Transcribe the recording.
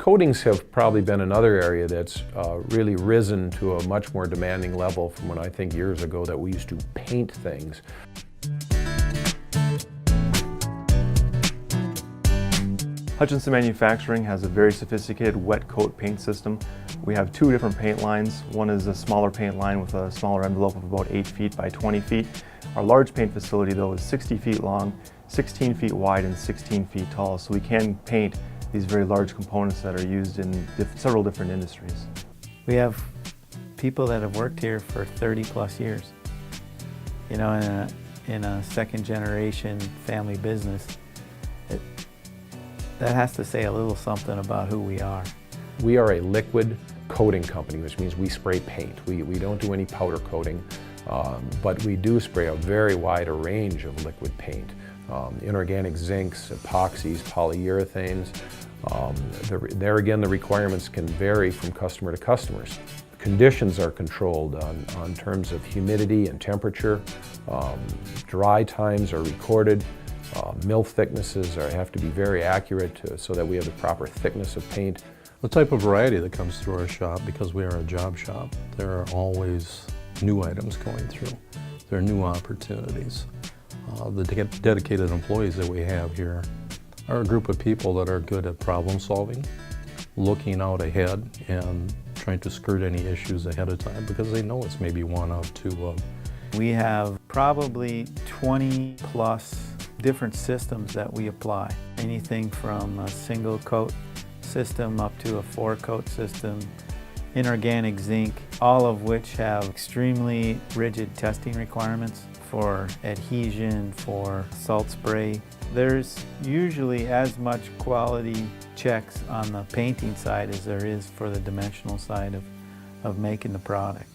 Coatings have probably been another area that's really risen to a much more demanding level from when I think years ago that we used to paint things. Hutchinson Manufacturing has a very sophisticated wet coat paint system. We have two different paint lines. One is a smaller paint line with a smaller envelope of about 8 feet by 20 feet. Our large paint facility though is 60 feet long, 16 feet wide and 16 feet tall, so we can paint these very large components that are used in several different industries. We have people that have worked here for 30 plus years. You know, in a second generation family business, that has to say a little something about who we are. We are a liquid coating company, which means we spray paint. We don't do any powder coating, but we do spray a very wide range of liquid paint. Inorganic zincs, epoxies, polyurethanes. There again, the requirements can vary from customer to customers. Conditions are controlled on terms of humidity and temperature. Dry times are recorded. Mill thicknesses have to be very accurate so that we have the proper thickness of paint. The type of variety that comes through our shop, because we are a job shop, there are always new items going through. There are new opportunities. The dedicated employees that we have here are a group of people that are good at problem solving, looking out ahead and trying to skirt any issues ahead of time because they know it's maybe one of two of. We have probably 20 plus different systems that we apply. Anything from a single coat system up to a 4-coat system, inorganic zinc, all of which have extremely rigid testing requirements for adhesion, for salt spray. There's usually as much quality checks on the painting side as there is for the dimensional side of making the product.